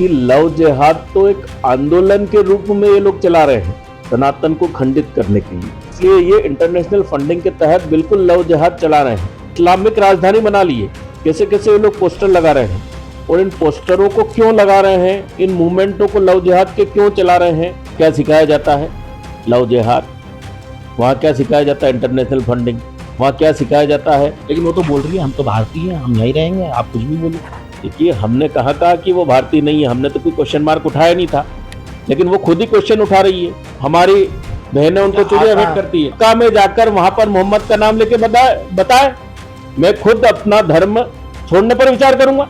कि लव जिहाद तो एक आंदोलन के रूप में ये लोग चला रहे हैं सनातन को खंडित करने के लिए। इसलिए ये इंटरनेशनल फंडिंग के तहत बिल्कुल लव जिहाद चला रहे हैं। इस्लामिक राजधानी बना लिए, कैसे कैसे ये लोग पोस्टर लगा रहे हैं, और इन पोस्टरों को क्यों लगा रहे हैं, इन मूवमेंटों को लव जिहाद के क्यों चला रहे हैं। क्या सिखाया जाता है? लव जिहाद। वहाँ क्या सिखाया जाता है? International funding. वहाँ क्या सिखाया जाता है? लेकिन वो तो बोल रही है हम तो भारतीय हैं, हम यहीं रहेंगे, आप कुछ भी बोलो। देखिए, हमने कहा कि वो भारतीय नहीं है, हमने तो कोई क्वेश्चन मार्क उठाया नहीं था, लेकिन वो खुद ही क्वेश्चन उठा रही है। हमारी बहनें उनको चूड़ियां भेंट करती है। का में जाकर वहां पर मोहम्मद का नाम लेके बताए मैं खुद अपना धर्म छोड़ने पर विचार करूंगा।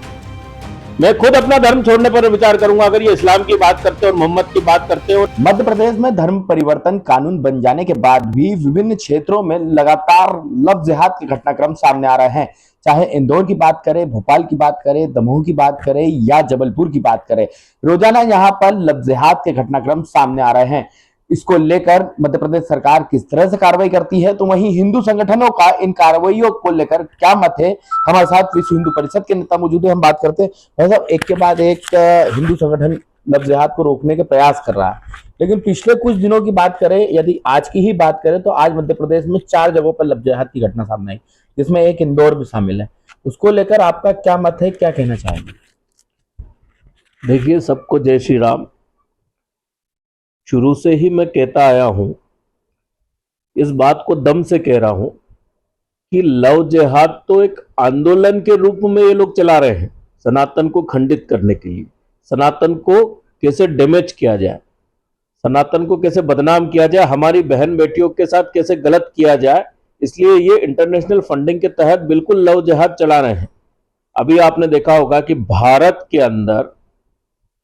मैं खुद अपना धर्म छोड़ने पर विचार करूंगा अगर ये इस्लाम की बात करते और मोहम्मद की बात करते हो। मध्य प्रदेश में धर्म परिवर्तन कानून बन जाने के बाद भी विभिन्न क्षेत्रों में लगातार लव जिहाद के घटनाक्रम सामने आ रहे हैं। चाहे इंदौर की बात करें, भोपाल की बात करें, दमोह की बात करें या जबलपुर की बात करें, रोजाना यहाँ पर लव जिहाद के घटनाक्रम सामने आ रहे हैं। इसको लेकर मध्य प्रदेश सरकार किस तरह से कार्रवाई करती है, तो वहीं हिंदू संगठनों का इन कार्रवाइयों को लेकर क्या मत है। हमारे साथ विश्व हिंदू परिषद के नेता मौजूद है, हम बात करते हैं। भाई साहब, एक के बाद एक हिंदू संगठन लव जिहाद को रोकने के प्रयास कर रहा है, लेकिन पिछले कुछ दिनों की बात करें, यदि आज की ही बात करें, तो आज मध्य प्रदेश में 4 जगहों पर लव जिहाद की घटना सामने आई, जिसमें एक इंदौर भी शामिल है। उसको लेकर आपका क्या मत है, क्या कहना चाहेंगे? देखिए, सबको जय श्री राम। शुरू से ही मैं कहता आया हूं, इस बात को दम से कह रहा हूं कि लव जिहाद तो एक आंदोलन के रूप में ये लोग चला रहे हैं सनातन को खंडित करने के लिए। सनातन को कैसे डैमेज किया जाए, सनातन को कैसे बदनाम किया जाए, हमारी बहन बेटियों के साथ कैसे गलत किया जाए, इसलिए ये इंटरनेशनल फंडिंग के तहत बिल्कुल लव जिहाद चला रहे हैं। अभी आपने देखा होगा कि भारत के अंदर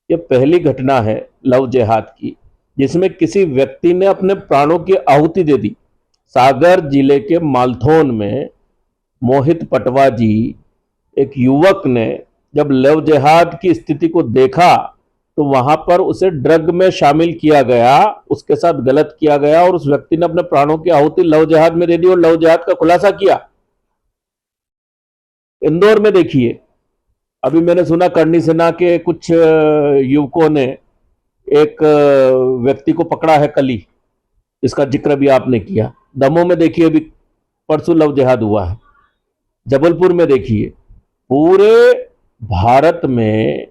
ये पहली घटना है लव जिहाद की जिसमें किसी व्यक्ति ने अपने प्राणों की आहुति दे दी। सागर जिले के मालथौन में मोहित पटवा जी, एक युवक ने जब लव जिहाद की स्थिति को देखा तो वहां पर उसे ड्रग में शामिल किया गया, उसके साथ गलत किया गया और उस व्यक्ति ने अपने प्राणों की आहुति लव जिहाद में दे दी और लव जिहाद का खुलासा किया। इंदौर में देखिए, अभी मैंने सुना करनी सेना के कुछ युवकों ने एक व्यक्ति को पकड़ा है कली, इसका जिक्र भी आपने किया। दमोह में देखिए, अभी परसों लव जिहाद हुआ है। जबलपुर में देखिए, पूरे भारत में,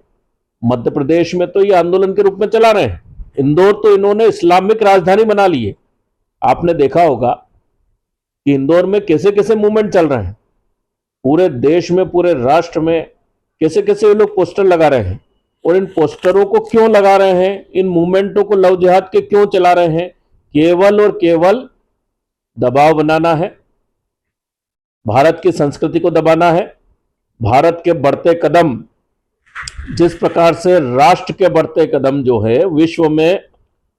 मध्य प्रदेश में तो ये आंदोलन के रूप में चला रहे हैं। इंदौर तो इन्होंने इस्लामिक राजधानी बना ली है। आपने देखा होगा कि इंदौर में कैसे कैसे मूवमेंट चल रहे हैं, पूरे देश में, पूरे राष्ट्र में कैसे कैसे ये लोग पोस्टर लगा रहे हैं, और इन पोस्टरों को क्यों लगा रहे हैं, इन मूवमेंटों को लव जिहाद के क्यों चला रहे हैं? केवल और केवल दबाव बनाना है, भारत की संस्कृति को दबाना है। भारत के बढ़ते कदम, जिस प्रकार से राष्ट्र के बढ़ते कदम जो है विश्व में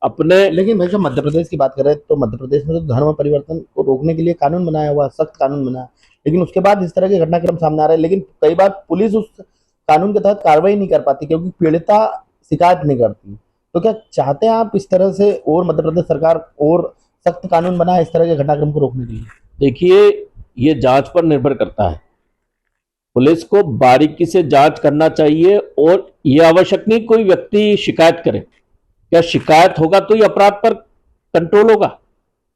अपने। लेकिन भाई, जब मध्य प्रदेश की बात करें तो मध्य प्रदेश में तो धर्म परिवर्तन को रोकने के लिए कानून बनाया हुआ, सख्त कानून बना है, लेकिन उसके बाद इस तरह के घटनाक्रम सामने आ रहे हैं। लेकिन कई बार पुलिस उस कानून के तहत कार्रवाई नहीं कर पाती क्योंकि पीड़िता शिकायत नहीं करती। तो क्या चाहते हैं आप इस तरह से और मध्य प्रदेश सरकार और सख्त कानून बनाए इस तरह के घटनाक्रम को रोकने के लिए? देखिए, ये जांच पर निर्भर करता है। पुलिस को बारीकी से जांच करना चाहिए, और यह आवश्यक नहीं कोई व्यक्ति शिकायत करे। क्या शिकायत होगा तो ये अपराध पर कंट्रोल होगा?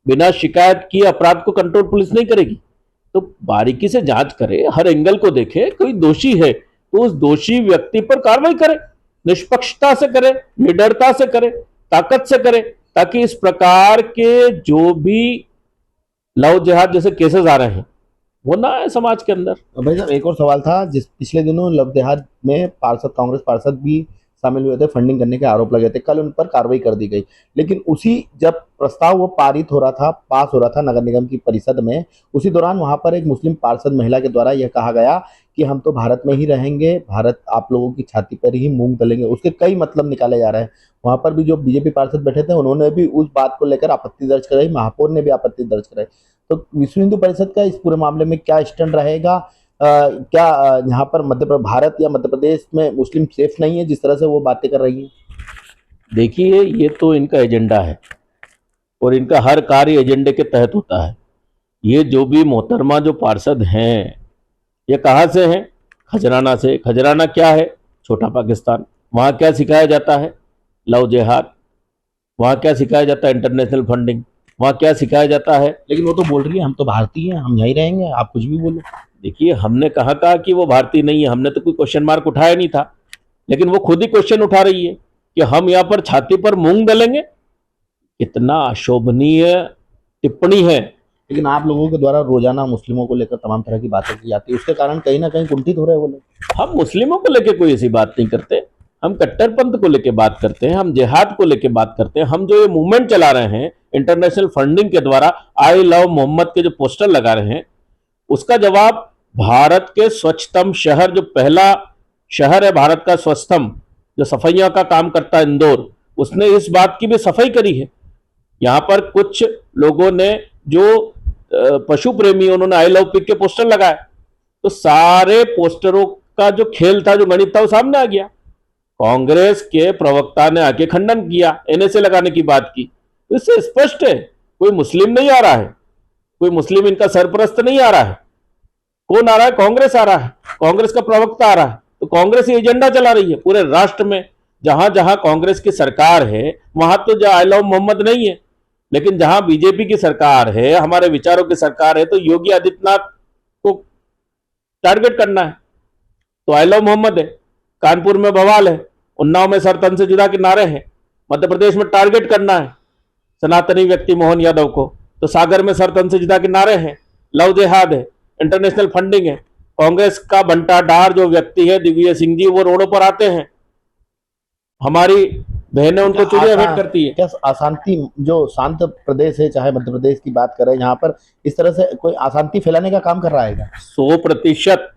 बिना शिकायत किए अपराध को कंट्रोल पुलिस नहीं करेगी। तो बारीकी से जांच करे, हर एंगल को देखे, कोई दोषी है तो उस दोषी व्यक्ति पर कार्रवाई करे, निष्पक्षता से करे, निडरता से करे, ताकत से करे, ताकि इस प्रकार के जो भी लव जिहाद जैसे केसेस आ रहे हैं वो ना है समाज के अंदर। भाई साहब, एक और सवाल था, जिस पिछले दिनों लव जिहाद में पार्षद, कांग्रेस पार्षद भी शामिल हुए थे, फंडिंग करने के आरोप लगे थे, कल उन पर कार्रवाई कर दी गई। लेकिन उसी जब प्रस्ताव वो पारित हो रहा था, पास हो रहा था नगर निगम की परिषद में, उसी दौरान वहां पर एक मुस्लिम पार्षद महिला के द्वारा यह कहा गया कि हम तो भारत में ही रहेंगे, भारत आप लोगों की छाती पर ही मूंग दलेंगे। उसके कई मतलब निकाले जा रहे हैं। वहां पर भी जो बीजेपी पार्षद बैठे थे उन्होंने भी उस बात को लेकर आपत्ति दर्ज कराई, महापौर ने भी आपत्ति दर्ज कराई। तो विश्व हिंदू परिषद का इस पूरे मामले में क्या स्टैंड रहेगा? क्या यहाँ पर भारत या मध्य प्रदेश में मुस्लिम सेफ नहीं है जिस तरह से वो बातें कर रही हैं? देखिए, ये तो इनका एजेंडा है और इनका हर कार्य एजेंडे के तहत होता है। ये जो भी मोहतरमा जो पार्षद हैं, ये कहाँ से हैं? खजराना से। खजराना क्या है? छोटा पाकिस्तान। वहाँ क्या सिखाया जाता है? लव जिहाद। वहाँ क्या सिखाया जाता है? International funding. वहाँ क्या सिखाया जाता है? लेकिन वो तो बोल रही है हम तो भारतीय हैं, हम यहीं रहेंगे, आप कुछ भी बोलो। देखिए, हमने कहाँ कहा कि वो भारतीय नहीं है? हमने तो कोई क्वेश्चन मार्क उठाया नहीं था, लेकिन वो खुद ही क्वेश्चन उठा रही है कि हम यहाँ पर छाती पर मूंग दलेंगे। कितना अशोभनीय टिप्पणी है। लेकिन आप लोगों के द्वारा रोजाना मुस्लिमों को लेकर तमाम तरह की बातें की जाती है, उसके कारण कहीं ना कहीं कुंठित हो रहे हैं वो लोग। हम मुस्लिमों को लेके कोई ऐसी बात नहीं करते, हम कट्टरपंथ को लेके बात करते हैं, हम जिहाद को लेके बात करते हैं। हम जो ये मूवमेंट चला रहे हैं इंटरनेशनल फंडिंग के द्वारा, आई लव मोहम्मद के जो पोस्टर लगा रहे हैं, उसका जवाब भारत के स्वच्छतम शहर, जो पहला शहर है भारत का स्वच्छतम, जो सफाइयों का काम करता है, इंदौर, उसने इस बात की भी सफाई करी है। यहाँ पर कुछ लोगों ने जो पशु प्रेमी, उन्होंने आई लव पिग के पोस्टर लगाए, तो सारे पोस्टरों का जो खेल था, जो गणित था, वो सामने आ गया। कांग्रेस के प्रवक्ता ने आके खंडन किया, एनएसए लगाने की बात की। तो इससे स्पष्ट है कोई मुस्लिम नहीं आ रहा है, कोई मुस्लिम इनका सरपरस्त नहीं आ रहा है। कौन आ रहा है? कांग्रेस आ रहा है, कांग्रेस का प्रवक्ता आ रहा है। तो कांग्रेस ये एजेंडा चला रही है पूरे राष्ट्र में। जहां जहां कांग्रेस की सरकार है वहां तो आई लव मोहम्मद नहीं है, लेकिन जहां बीजेपी की सरकार है, हमारे विचारों की सरकार है, तो योगी आदित्यनाथ को टारगेट करना है तो आई लव मोहम्मद है। कानपुर में बवाल है, उन्नाव में सर तन से जुदा के नारे हैं, मध्य प्रदेश में टारगेट करना है सनातनी व्यक्ति मोहन यादव को, तो सागर में सर तन से जुदा के नारे हैं, लव जिहाद है, इंटरनेशनल फंडिंग है। कांग्रेस का बंटाढार जो व्यक्ति है दिग्विजय सिंह जी, वो रोडों पर आते हैं, हमारी बहनें उनको चूड़ियां भेंट करती है। क्या अशांति, जो शांत प्रदेश है, चाहे मध्य प्रदेश की बात करें, यहाँ पर इस तरह से कोई अशांति फैलाने का काम कर रहा है क्या? 100%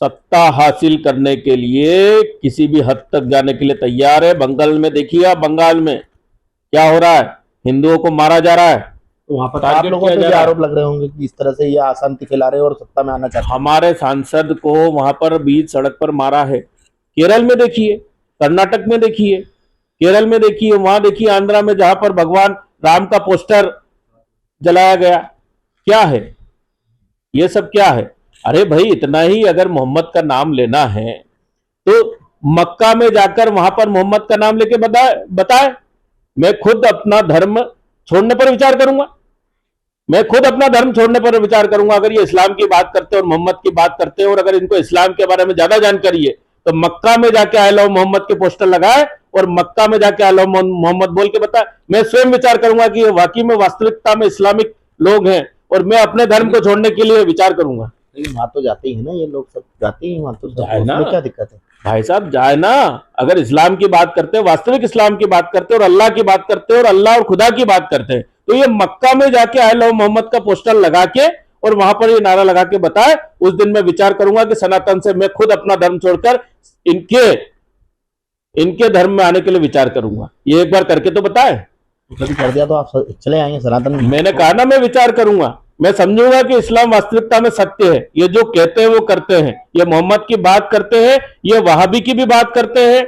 सत्ता हासिल करने के लिए किसी भी हद तक जाने के लिए तैयार है। बंगाल में देखिए आप, बंगाल में क्या हो रहा है, हिंदुओं को मारा जा रहा है। तो वहां पर आप लोगों पे भी आरोप लग रहे होंगे कि इस तरह से ये अशांति फैला रहे हैं और सत्ता में आना चाहते हैं। हमारे सांसद को वहां पर बीच सड़क पर मारा है। केरल में देखिए, कर्नाटक में देखिए, केरल में देखिए, वहां देखिए, आंध्रा में, जहां पर भगवान राम का पोस्टर जलाया गया। क्या है ये सब? क्या है? अरे भाई, इतना ही अगर मोहम्मद का नाम लेना है तो मक्का में जाकर वहां पर मोहम्मद का नाम लेके बताए। मैं खुद अपना धर्म छोड़ने पर विचार करूंगा, मैं खुद अपना धर्म छोड़ने पर विचार करूंगा अगर ये इस्लाम की बात करते हैं और मोहम्मद की बात करते हैं, और अगर इनको इस्लाम के बारे में ज्यादा जानकारी है तो मक्का में जाके आई लव मोहम्मद के पोस्टर लगाए और मक्का में जाके आई लव मोहम्मद बोल के बताए। मैं स्वयं विचार करूंगा कि ये वाकई में वास्तविकता में इस्लामिक लोग हैं, और मैं अपने धर्म को छोड़ने के लिए विचार करूंगा। लेकिन वहां तो जाते ही है ना, ये लोग सब जाते ही वहां, तो जाए ना, क्या दिक्कत है? भाई साहब जाए ना। अगर इस्लाम की बात करते हैं, वास्तविक इस्लाम की बात करते हैं, और अल्लाह की बात करते हैं, और अल्लाह और खुदा की बात करते हैं, तो ये मक्का में जाके आई लव मोहम्मद का पोस्टर लगा के और वहां पर ये नारा लगा के बताए, उस दिन मैं विचार करूंगा कि सनातन से मैं खुद अपना धर्म छोड़कर इनके धर्म में आने के लिए विचार करूंगा। ये एक बार करके तो बताए। कभी कर दिया तो आप चले आएंगे सनातन में? मैंने कहा ना, मैं विचार करूंगा, मैं समझूंगा कि इस्लाम वास्तविकता में सत्य है। ये जो कहते हैं वो करते हैं, ये मोहम्मद की बात करते हैं, ये वहाबी की भी बात करते हैं,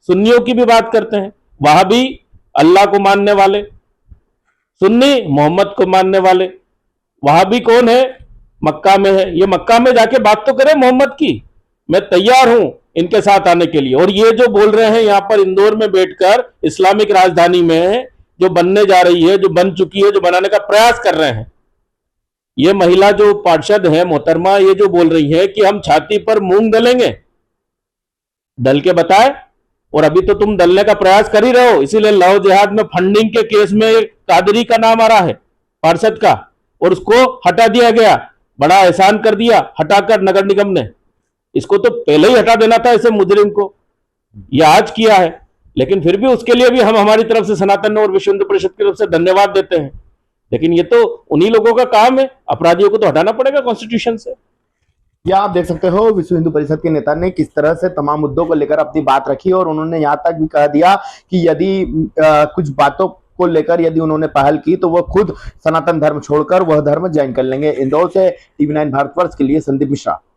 सुन्नियों की भी बात करते हैं। वहाबी अल्लाह को मानने वाले, सुन्नी मोहम्मद को मानने वाले। वहाबी कौन है? मक्का में है। ये मक्का में जाके बात तो करे मोहम्मद की। मैं तैयार हूं इनके साथ आने के लिए। और ये जो बोल रहे हैं यहाँ पर इंदौर में बैठकर, इस्लामिक राजधानी में जो बनने जा रही है, जो बन चुकी है, जो बनाने का प्रयास कर रहे हैं, ये महिला जो पार्षद है मोहतरमा, ये जो बोल रही है कि हम छाती पर मूंग दलेंगे, दल के बताए। और अभी तो तुम दलने का प्रयास कर ही रहे हो, इसीलिए लव जिहाद में फंडिंग के केस में कादरी का नाम आ रहा है, पार्षद का, और उसको हटा दिया गया। बड़ा एहसान कर दिया हटाकर नगर निगम ने। इसको तो पहले ही हटा देना था, ऐसे मुजरिम को। यह आज किया है, लेकिन फिर भी उसके लिए भी हम हमारी तरफ से, सनातन और विश्व हिंदू परिषद की तरफ से धन्यवाद देते हैं। लेकिन ये तो उन्हीं लोगों का काम है, अपराधियों को तो हटाना पड़ेगा कॉन्स्टिट्यूशन से। या आप देख सकते हो विश्व हिंदू परिषद के नेता ने किस तरह से तमाम मुद्दों को लेकर अपनी बात रखी, और उन्होंने यहाँ तक भी कह दिया कि यदि कुछ बातों को लेकर यदि उन्होंने पहल की तो वह खुद सनातन धर्म छोड़कर वह धर्म ज्वाइन कर लेंगे। इंदौर से TV9 भारतवर्ष के लिए संदीप मिश्रा।